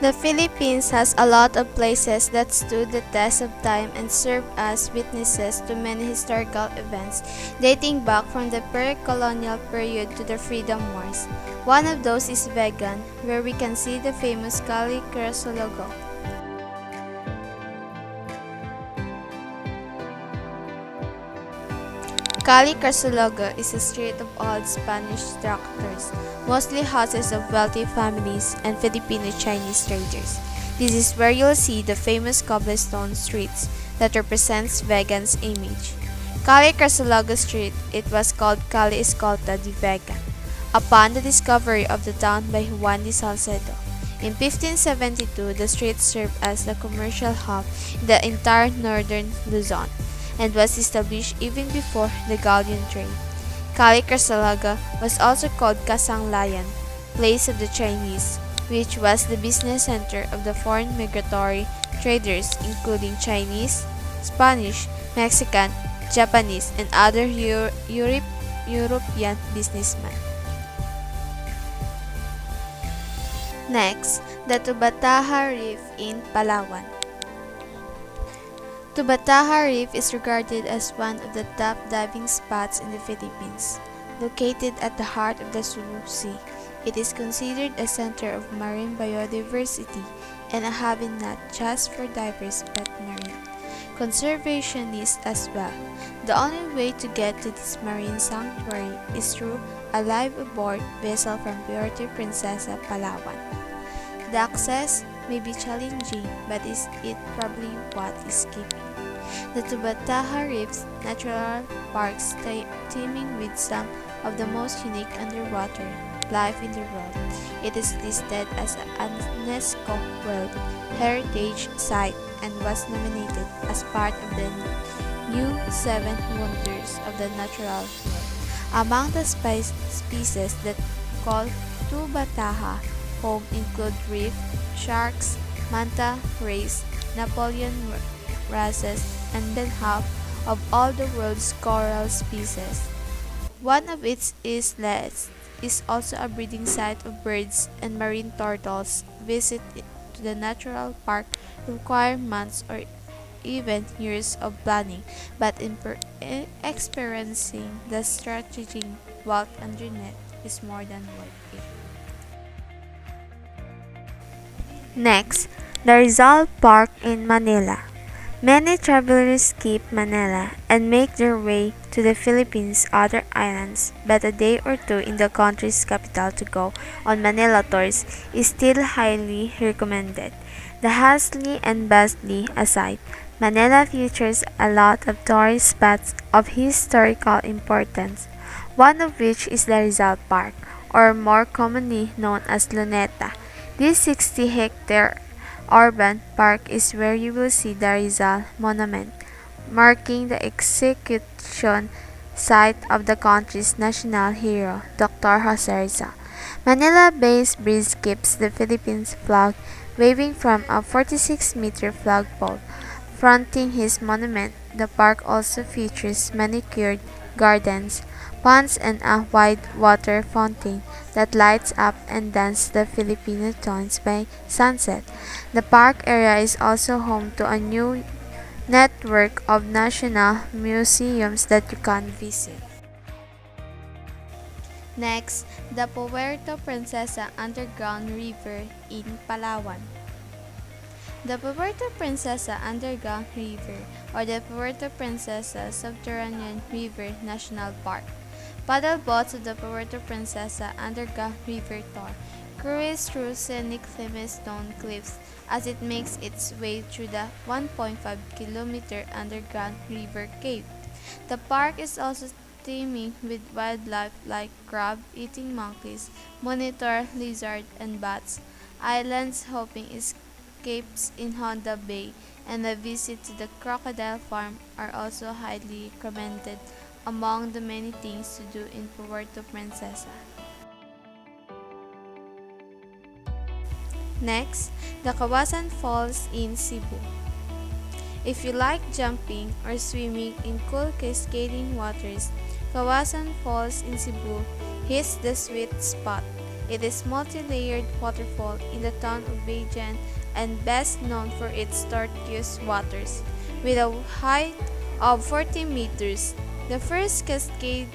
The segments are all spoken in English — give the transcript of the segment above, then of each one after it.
The Philippines has a lot of places that stood the test of time and served as witnesses to many historical events dating back from the pre-colonial period to the Freedom Wars. One of those is Vegan, where we can see the famous Kali Crisologo. Kali Crisologo is a street of old Spanish structures, mostly houses of wealthy families and Filipino-Chinese traders. This is where you'll see the famous cobblestone streets that represents Vegan's image. Kali Crisologo Street, it was called Kali Escolta de Vega, upon the discovery of the town by Juan de Salcedo. In 1572, the street served as the commercial hub in the entire northern Luzon and was established even before the galleon trade. Kali Crisologo was also called Kasanglayan, place of the Chinese, which was the business center of the foreign migratory traders including Chinese, Spanish, Mexican, Japanese, and other European businessmen. Next, the Tubataha Reef in Palawan. Tubataha Reef is regarded as one of the top diving spots in the Philippines. Located at the heart of the Sulu Sea, it is considered a center of marine biodiversity and a haven not just for divers but marine conservationists as well. The only way to get to this marine sanctuary is through a live-aboard vessel from Puerto Princesa, Palawan. The access may be challenging, but is it probably what is keeping the Tubataha Reef's natural parks teeming with some of the most unique underwater life in the world. It is listed as a UNESCO World Heritage Site and was nominated as part of the new Seven Wonders of the Natural World. Among the species that call Tubataha home include reef sharks, manta rays, Napoleon wrasses, and then half of all the world's coral species. One of its islets is also a breeding site of birds and marine turtles. Visit to the natural park require months or even years of planning, but experiencing the strategic wealth underneath is more than worth it. Next, the Rizal Park in Manila. Many travelers skip Manila and make their way to the Philippines' other islands, but a day or two in the country's capital to go on Manila tours is still highly recommended. The hustling and bustling aside, Manila features a lot of tourist spots of historical importance, one of which is the Rizal Park, or more commonly known as Luneta. This 60-hectare urban park is where you will see the Rizal Monument, marking the execution site of the country's national hero, Dr. Jose Rizal. Manila Bay's bridge keeps the Philippines flag waving from a 46-meter flagpole fronting his monument. The park also features manicured gardens, ponds, and a wide water fountain that lights up and dances the Filipino tones by sunset. The park area is also home to a new network of national museums that you can visit. Next, the Puerto Princesa Underground River in Palawan. The Puerto Princesa Underground River, or the Puerto Princesa Subterranean River National Park. Paddle boats of the Puerto Princesa Underground River tour cruise through scenic limestone cliffs as it makes its way through the 1.5-kilometer underground river cave. The park is also teeming with wildlife like crab-eating monkeys, monitor lizards, and bats. Islands hopping escapes in Honda Bay, and a visit to the crocodile farm are also highly recommended among the many things to do in Puerto Princesa. Next, the Kawasan Falls in Cebu. If you like jumping or swimming in cool cascading waters, Kawasan Falls in Cebu hits the sweet spot. It is multi-layered waterfall in the town of Beijing and best known for its turquoise waters. With a height of 40 meters, the first cascade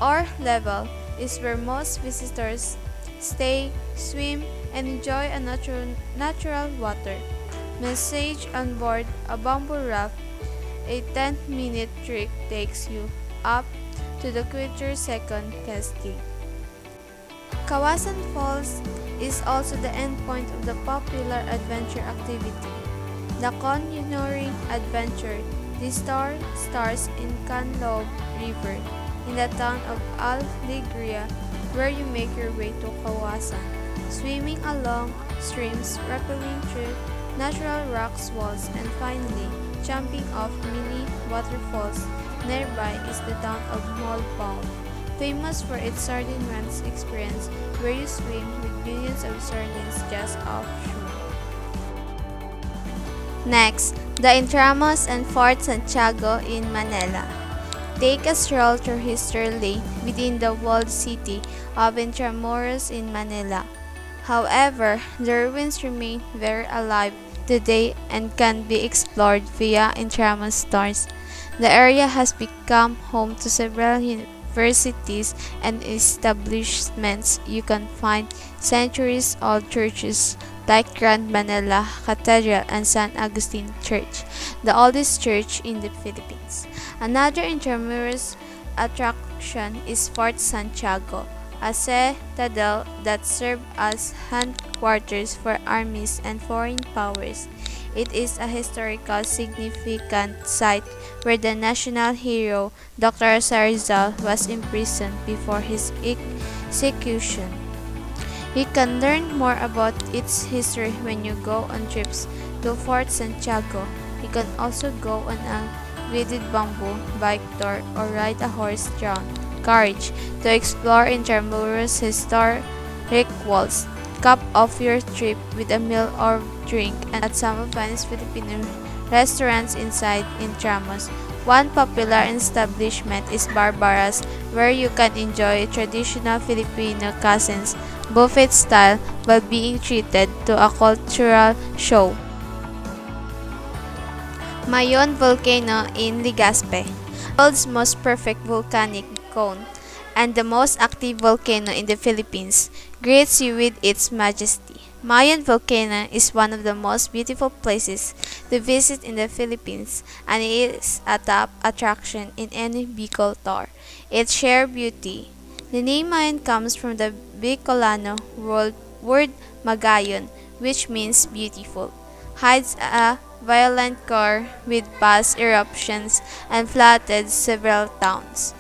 or level is where most visitors stay, swim, and enjoy a natural water. Massage on board a bamboo raft, a 10-minute trek takes you up to the quicker second cascade. Kawasan Falls is also the endpoint of the popular adventure activity, the Canyoneering Adventure. The star starts in Canlog River in the town of Alegria, where you make your way to Kawasan, swimming along streams, rappelling through natural rock walls, and finally jumping off mini waterfalls. Nearby is the town of Molpao, famous for its sardine runs experience, where you swim with billions of sardines just offshore. Next, the Intramuros and Fort Santiago in Manila. Take a stroll through History Lane within the walled city of Intramuros in Manila. However, the ruins remain very alive today and can be explored via Intramuros tours. The area has become home to several universities and establishments. You can find centuries-old churches like Grand Manila Cathedral and San Agustin Church, the oldest church in the Philippines. Another intramuros attraction is Fort Santiago, a citadel that served as headquarters for armies and foreign powers. It is a historical significant site where the national hero Dr. Rizal was imprisoned before his execution. You can learn more about its history when you go on trips to Fort Santiago. You can also go on a guided bamboo bike tour or ride a horse-drawn carriage to explore Intramuros' historic walls. Cap off your trip with a meal or drink at some of the finest Filipino restaurants inside Intramuros. One popular establishment is Barbara's, where you can enjoy traditional Filipino cuisines buffet style while being treated to a cultural show. Mayon Volcano in Legazpi, the world's most perfect volcanic cone and the most active volcano in the Philippines, greets you with its majesty. Mayon Volcano is one of the most beautiful places to visit in the Philippines and it is a top attraction in any Bicol tour. Its sheer beauty. The name Mayon comes from the Bicolano word Magayon, which means beautiful. Hides a violent core with past eruptions and flooded several towns.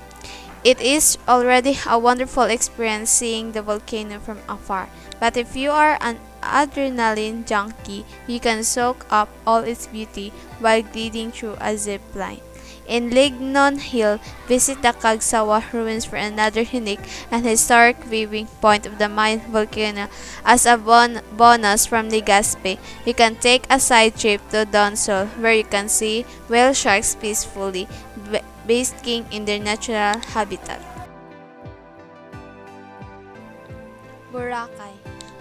It is already a wonderful experience seeing the volcano from afar, but if you are an adrenaline junkie, you can soak up all its beauty while gliding through a zip line. In Lignon Hill, visit the Cagsawa ruins for another unique and historic viewing point of the Mayon volcano. As a bonus from Legazpi, you can take a side trip to Donsol where you can see whale sharks peacefully basking in their natural habitat. Boracay.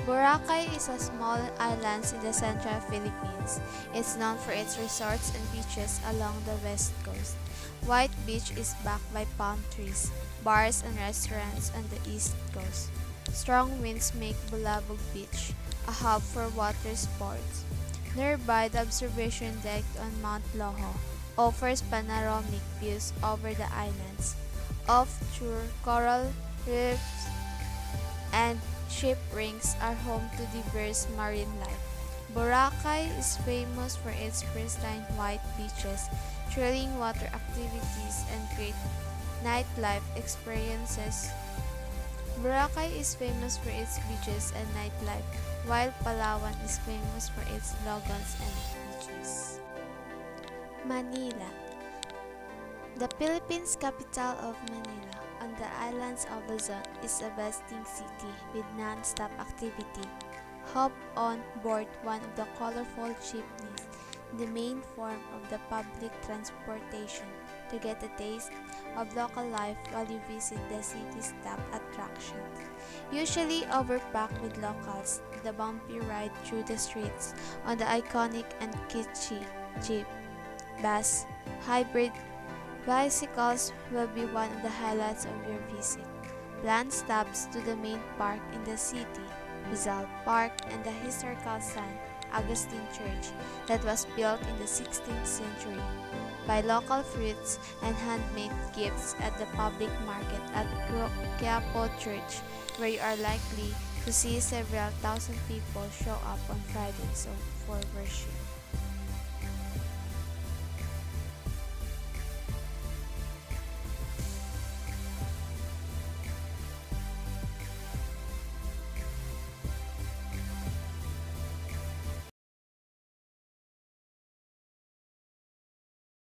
Boracay is a small island in the central Philippines. It's known for its resorts and beaches along the west coast. White Beach is backed by palm trees, bars and restaurants on the east coast. Strong winds make Bulabog Beach a hub for water sports. Nearby, the observation deck on Mount Loho offers panoramic views over the islands. Offshore, coral reefs and shipwrecks are home to diverse marine life. Boracay is famous for its pristine white beaches, thrilling water activities, and great nightlife experiences. Boracay is famous for its beaches and nightlife, while Palawan is famous for its lagons and beaches. Manila. The Philippines capital of Manila, on the islands of Luzon, is a bustling city with non-stop activity. Hop on board one of the colorful jeepneys the main form of the public transportation, to get a taste of local life while you visit the city's top attractions. Usually overpacked with locals, the bumpy ride through the streets on the iconic and kitschy Jeep, bus, hybrid bicycles will be one of the highlights of your visit. Planned stops to the main park in the city, Rizal Park, and the historical San Agustin Church that was built in the 16th century. Buy local fruits and handmade gifts at the public market at Quiapo Church, where you are likely to see several thousand people show up on Fridays for worship.